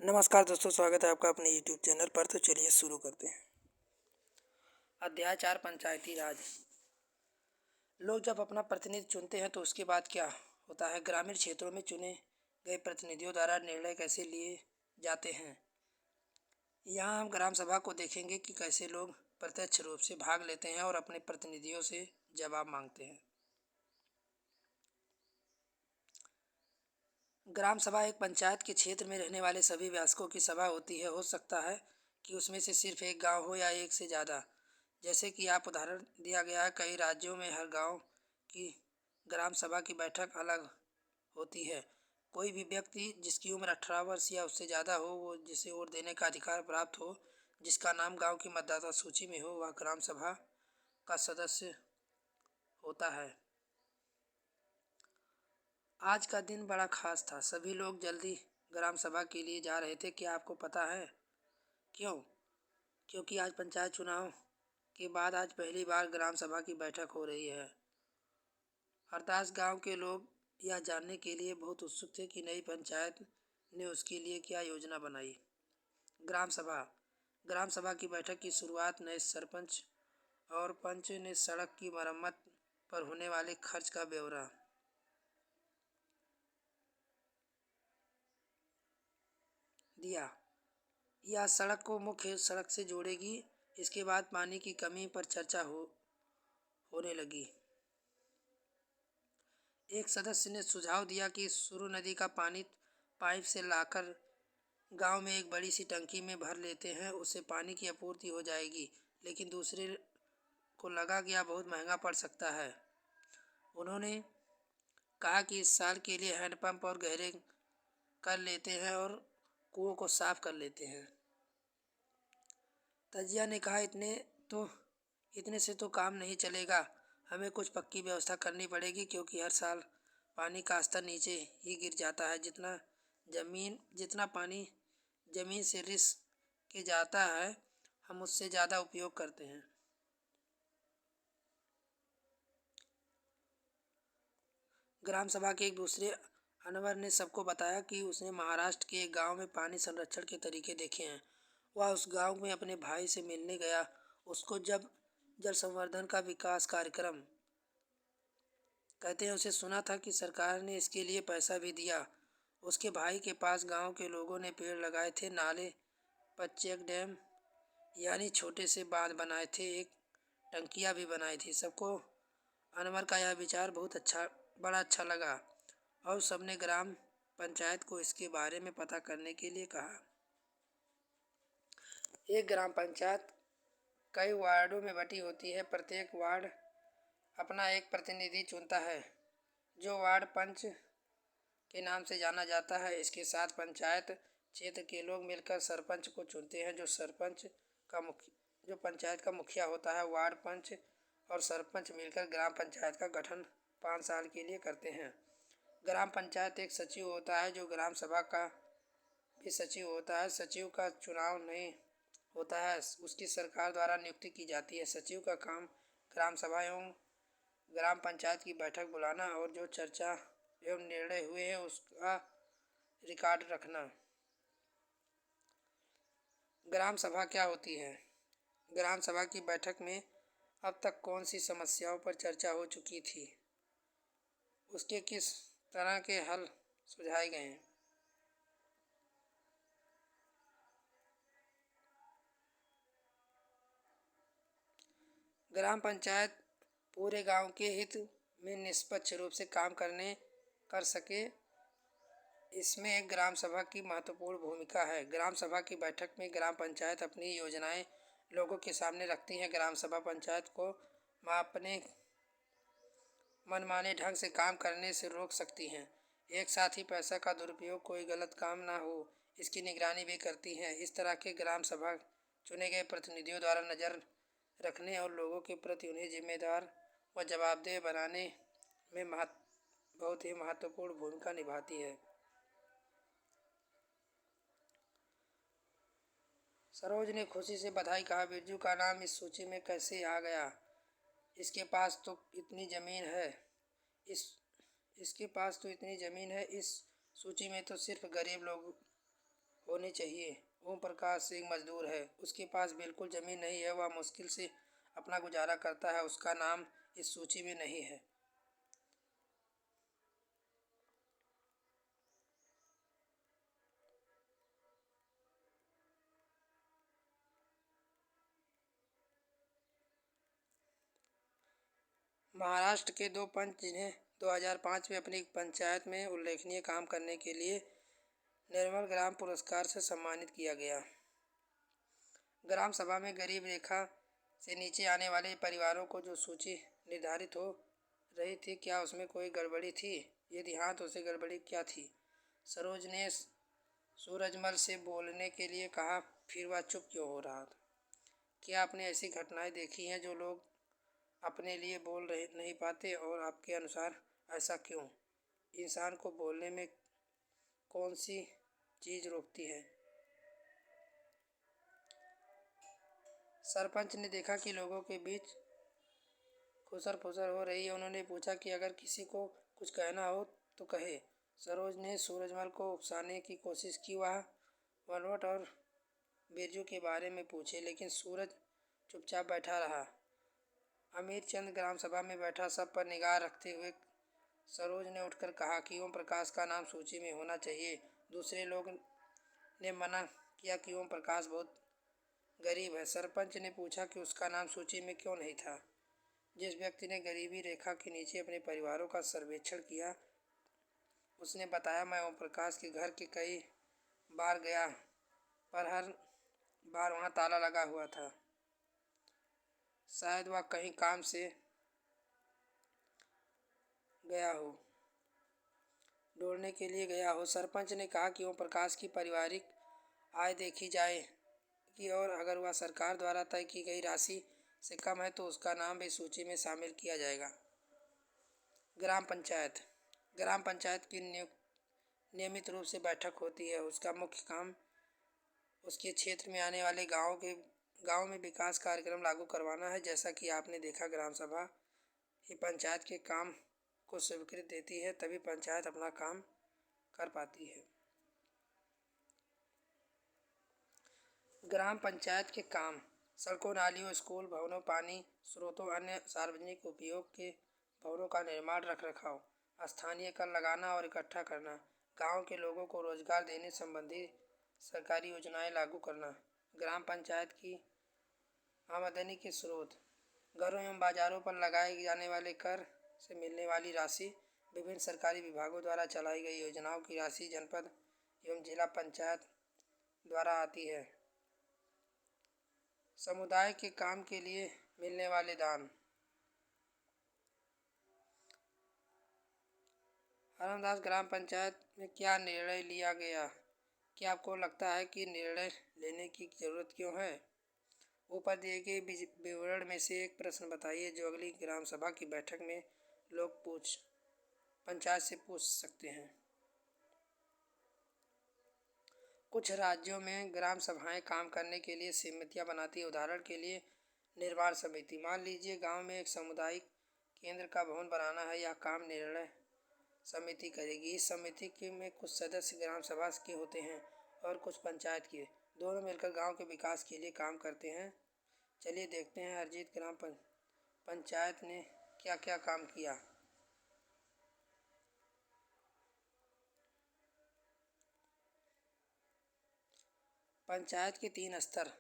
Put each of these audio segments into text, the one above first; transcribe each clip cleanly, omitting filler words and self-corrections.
नमस्कार दोस्तों, स्वागत है आपका अपने यूट्यूब चैनल पर। तो चलिए शुरू करते हैं। अध्याय 4, पंचायती राज। लोग जब अपना प्रतिनिधि चुनते हैं तो उसके बाद क्या होता है? ग्रामीण क्षेत्रों में चुने गए प्रतिनिधियों द्वारा निर्णय कैसे लिए जाते हैं। यहाँ हम ग्राम सभा को देखेंगे कि कैसे लोग प्रत्यक्ष रूप से भाग लेते हैं और अपने प्रतिनिधियों से जवाब मांगते हैं। ग्राम सभा एक पंचायत के क्षेत्र में रहने वाले सभी वयस्कों की सभा होती है। हो सकता है कि उसमें से सिर्फ एक गांव हो या एक से ज़्यादा। जैसे कि आप उदाहरण दिया गया है, कई राज्यों में हर गांव की ग्राम सभा की बैठक अलग होती है। कोई भी व्यक्ति जिसकी उम्र 18 वर्ष या उससे ज़्यादा हो, वो जिसे वोट देने का अधिकार प्राप्त हो, जिसका नाम गांव की मतदाता सूची में हो, वह ग्राम सभा का सदस्य होता है। आज का दिन बड़ा खास था। सभी लोग जल्दी ग्राम सभा के लिए जा रहे थे। क्या आपको पता है क्यों? क्योंकि आज पंचायत चुनाव के बाद आज पहली बार ग्राम सभा की बैठक हो रही है। हरदास गांव के लोग यह जानने के लिए बहुत उत्सुक थे कि नई पंचायत ने उसके लिए क्या योजना बनाई। ग्राम सभा। ग्राम सभा की बैठक की शुरुआत नए सरपंच और पंच ने सड़क की मरम्मत पर होने वाले खर्च का ब्यौरा दिया। यह सड़क को मुख्य सड़क से जोड़ेगी। इसके बाद पानी की कमी पर चर्चा होने लगी। एक सदस्य ने सुझाव दिया कि सुरु नदी का पानी पाइप से लाकर गांव में एक बड़ी सी टंकी में भर लेते हैं, उससे पानी की आपूर्ति हो जाएगी। लेकिन दूसरे को लगा कि यह बहुत महंगा पड़ सकता है। उन्होंने कहा कि इस साल के लिए हैंडपंप और गहरे कर लेते हैं और कुओं को साफ कर लेते हैं। तजिया ने कहा, इतने से तो काम नहीं चलेगा। हमें कुछ पक्की व्यवस्था करनी पड़ेगी, क्योंकि हर साल पानी का स्तर नीचे ही गिर जाता है। जितना पानी जमीन से रिस के जाता है, हम उससे ज़्यादा उपयोग करते हैं। ग्राम सभा के एक दूसरे अनवर ने सबको बताया कि उसने महाराष्ट्र के एक गांव में पानी संरक्षण के तरीके देखे हैं। वह उस गांव में अपने भाई से मिलने गया। उसको जब जल संवर्धन का विकास कार्यक्रम कहते हैं, उसे सुना था कि सरकार ने इसके लिए पैसा भी दिया। उसके भाई के पास गांव के लोगों ने पेड़ लगाए थे, नाले पर चेक डैम यानी छोटे से बांध बनाए थे, एक टंकियाँ भी बनाई थी। सबको अनवर का यह विचार बड़ा अच्छा लगा और सबने ग्राम पंचायत को इसके बारे में पता करने के लिए कहा। एक ग्राम पंचायत कई वार्डों में बटी होती है। प्रत्येक वार्ड अपना एक प्रतिनिधि चुनता है, जो वार्ड पंच के नाम से जाना जाता है। इसके साथ पंचायत क्षेत्र के लोग मिलकर सरपंच को चुनते हैं, जो पंचायत का मुखिया होता है। वार्ड पंच और सरपंच मिलकर ग्राम पंचायत का गठन 5 साल के लिए करते हैं। ग्राम पंचायत एक सचिव होता है, जो ग्राम सभा का भी सचिव होता है। सचिव का चुनाव नहीं होता है, उसकी सरकार द्वारा नियुक्ति की जाती है। सचिव का काम ग्राम सभा एवं ग्राम पंचायत की बैठक बुलाना और जो चर्चा एवं निर्णय हुए हैं उसका रिकॉर्ड रखना। ग्राम सभा क्या होती है? ग्राम सभा की बैठक में अब तक कौन सी समस्याओं पर चर्चा हो चुकी थी, उसके किस तरह के हल सुझाए गए हैं। ग्राम पंचायत पूरे गांव के हित में निष्पक्ष रूप से काम कर सके, इसमें एक ग्राम सभा की महत्वपूर्ण भूमिका है। ग्राम सभा की बैठक में ग्राम पंचायत अपनी योजनाएं लोगों के सामने रखती हैं। ग्राम सभा पंचायत को अपने मनमाने ढंग से काम करने से रोक सकती हैं। एक साथ ही पैसा का दुरुपयोग, कोई गलत काम ना हो, इसकी निगरानी भी करती हैं। इस तरह के ग्राम सभा चुने गए प्रतिनिधियों द्वारा नज़र रखने और लोगों के प्रति उन्हें जिम्मेदार व जवाबदेह बनाने में बहुत ही महत्वपूर्ण भूमिका निभाती है। सरोज ने खुशी से बधाई कहा, बिरजू का नाम इस सूची में कैसे आ गया? इसके पास तो इतनी ज़मीन है इसके पास तो इतनी ज़मीन है, इस सूची में तो सिर्फ गरीब लोग होनी चाहिए। ओम प्रकाश एक मजदूर है, उसके पास बिल्कुल ज़मीन नहीं है, वह मुश्किल से अपना गुजारा करता है, उसका नाम इस सूची में नहीं है। महाराष्ट्र के दो पंच जिन्हें 2005 में अपनी पंचायत में उल्लेखनीय काम करने के लिए निर्मल ग्राम पुरस्कार से सम्मानित किया गया। ग्राम सभा में गरीब रेखा से नीचे आने वाले परिवारों को जो सूची निर्धारित हो रही थी, क्या उसमें कोई गड़बड़ी थी? यदि हाँ, तो उसे गड़बड़ी क्या थी? सरोज ने सूरजमल से बोलने के लिए कहा, फिर वह चुप क्यों हो रहा था? क्या आपने ऐसी घटनाएं देखी हैं जो लोग अपने लिए बोल रहे नहीं पाते, और आपके अनुसार ऐसा क्यों? इंसान को बोलने में कौन सी चीज़ रोकती है? सरपंच ने देखा कि लोगों के बीच खुसर फुसर हो रही है। उन्होंने पूछा कि अगर किसी को कुछ कहना हो तो कहे। सरोज ने सूरजमल को उकसाने की कोशिश की, वह वनवट और बिरजू के बारे में पूछे, लेकिन सूरज चुपचाप बैठा रहा। अमीर चंद ग्राम सभा में बैठा सब पर निगाह रखते हुए सरोज ने उठकर कहा कि ओम प्रकाश का नाम सूची में होना चाहिए। दूसरे लोग ने मना किया कि ओम प्रकाश बहुत गरीब है। सरपंच ने पूछा कि उसका नाम सूची में क्यों नहीं था। जिस व्यक्ति ने गरीबी रेखा के नीचे अपने परिवारों का सर्वेक्षण किया, उसने बताया, मैं ओम प्रकाश के घर के कई बार गया, पर हर बार वहाँ ताला लगा हुआ था। शायद वह कहीं काम से गया हो, ढूंढने के लिए गया हो। सरपंच ने कहा कि ओम प्रकाश की पारिवारिक आय देखी जाए कि, और अगर वह सरकार द्वारा तय की गई राशि से कम है तो उसका नाम भी सूची में शामिल किया जाएगा। ग्राम पंचायत। ग्राम पंचायत की नियमित रूप से बैठक होती है। उसका मुख्य काम उसके क्षेत्र में आने वाले गाँव में विकास कार्यक्रम लागू करवाना है। जैसा कि आपने देखा, ग्राम सभा ही पंचायत के काम को स्वीकृति देती है, तभी पंचायत अपना काम कर पाती है। ग्राम पंचायत के काम: सड़कों, नालियों, स्कूल भवनों, पानी स्रोतों, अन्य सार्वजनिक उपयोग के भवनों का निर्माण, रख रखाव, स्थानीय कर लगाना और इकट्ठा करना, गांव के लोगों को रोजगार देने संबंधी सरकारी योजनाएं लागू करना। ग्राम पंचायत की आमदनी के स्रोत: घरों एवं बाजारों पर लगाए जाने वाले कर से मिलने वाली राशि, विभिन्न सरकारी विभागों द्वारा चलाई गई योजनाओं की राशि, जनपद एवं जिला पंचायत द्वारा आती है। समुदाय के काम के लिए मिलने वाले दान। हरमदास ग्राम पंचायत में क्या निर्णय लिया गया? क्या आपको लगता है कि निर्णय लेने की जरूरत क्यों है? ऊपर दिए गए विवरण में से एक प्रश्न बताइए जो अगली ग्राम सभा की बैठक में लोग पंचायत से पूछ सकते हैं। कुछ राज्यों में ग्राम सभाएं काम करने के लिए समितियां बनाती है। उदाहरण के लिए निर्माण समिति। मान लीजिए गांव में एक सामुदायिक केंद्र का भवन बनाना है। यह काम निर्णय समिति करेगी। इस समिति के में कुछ सदस्य ग्राम सभा के होते हैं और कुछ पंचायत के। दोनों मिलकर गांव के विकास के लिए काम करते हैं। चलिए देखते हैं हरजीत ग्राम पंचायत ने क्या क्या काम किया। पंचायत के 3 स्तर।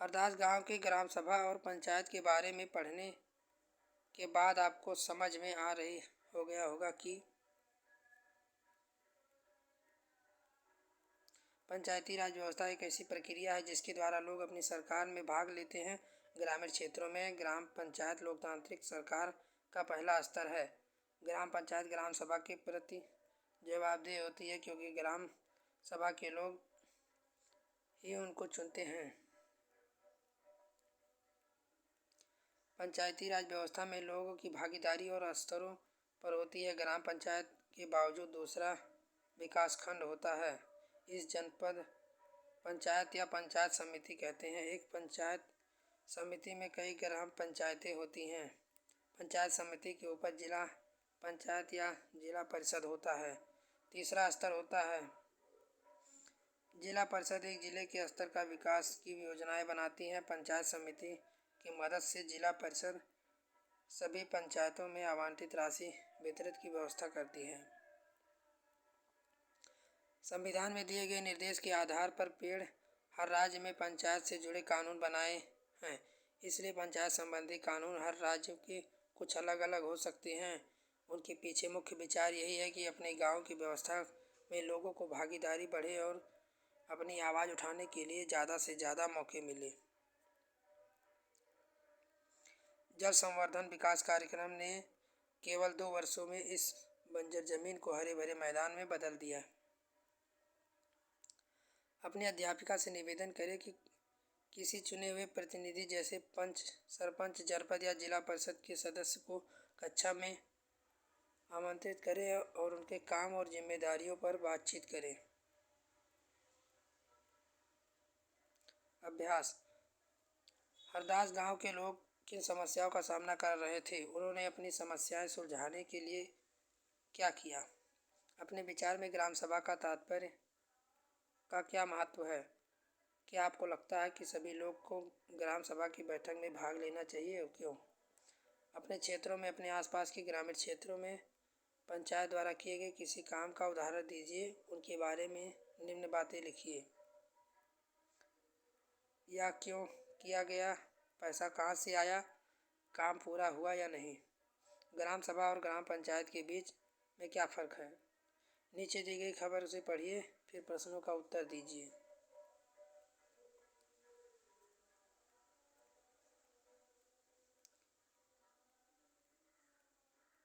हरदास गांव की ग्राम सभा और पंचायत के बारे में पढ़ने के बाद आपको समझ में आ रही हो गया होगा कि पंचायती राज व्यवस्था एक ऐसी प्रक्रिया है जिसके द्वारा लोग अपनी सरकार में भाग लेते हैं। ग्रामीण क्षेत्रों में ग्राम पंचायत लोकतांत्रिक सरकार का पहला स्तर है। ग्राम पंचायत ग्राम सभा के प्रति जवाबदेह होती है, क्योंकि ग्राम सभा के लोग ही उनको चुनते हैं। पंचायती राज व्यवस्था में लोगों की भागीदारी और स्तरों पर होती है। ग्राम पंचायत के बावजूद दूसरा विकास खंड होता है। इस जनपद पंचायत या पंचायत समिति कहते हैं। एक पंचायत समिति में कई ग्राम पंचायतें होती हैं। पंचायत समिति के ऊपर जिला पंचायत या जिला परिषद होता है। तीसरा स्तर होता है जिला परिषद एक जिले के स्तर का विकास की योजनाएं बनाती हैं। पंचायत समिति की मदद से जिला परिषद सभी पंचायतों में आवंटित राशि वितरित की व्यवस्था करती है। संविधान में दिए गए निर्देश के आधार पर पेड़ हर राज्य में पंचायत से जुड़े कानून बनाए हैं। इसलिए पंचायत संबंधी कानून हर राज्य के कुछ अलग अलग हो सकते हैं। उनके पीछे मुख्य विचार यही है कि अपने गांव की व्यवस्था में लोगों को भागीदारी बढ़े और अपनी आवाज़ उठाने के लिए ज़्यादा से ज़्यादा मौके मिले। जल संवर्धन विकास कार्यक्रम ने केवल 2 वर्षों में इस बंजर जमीन को हरे भरे मैदान में बदल दिया। अपनी अध्यापिका से निवेदन करें कि किसी चुने हुए प्रतिनिधि जैसे पंच, सरपंच, जनपद या जिला परिषद के सदस्य को कक्षा में आमंत्रित करें और उनके काम और जिम्मेदारियों पर बातचीत करें। अभ्यास। हरदास गांव के लोग किन समस्याओं का सामना कर रहे थे? उन्होंने अपनी समस्याएं सुलझाने के लिए क्या किया? अपने विचार में ग्राम सभा का तात्पर्य का क्या महत्व है? क्या आपको लगता है कि सभी लोग को ग्राम सभा की बैठक में भाग लेना चाहिए और क्यों? अपने क्षेत्रों में, अपने आसपास के ग्रामीण क्षेत्रों में पंचायत द्वारा किए गए किसी काम का उदाहरण दीजिए। उनके बारे में निम्न बातें लिखिए। यह क्यों किया गया? पैसा कहाँ से आया? काम पूरा हुआ या नहीं? ग्राम सभा और ग्राम पंचायत के बीच में क्या फ़र्क है? नीचे दी गई खबर उसे पढ़िए, फिर प्रश्नों का उत्तर दीजिए।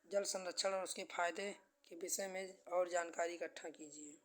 जल संरक्षण और उसके फायदे के विषय में और जानकारी इकट्ठा कीजिए।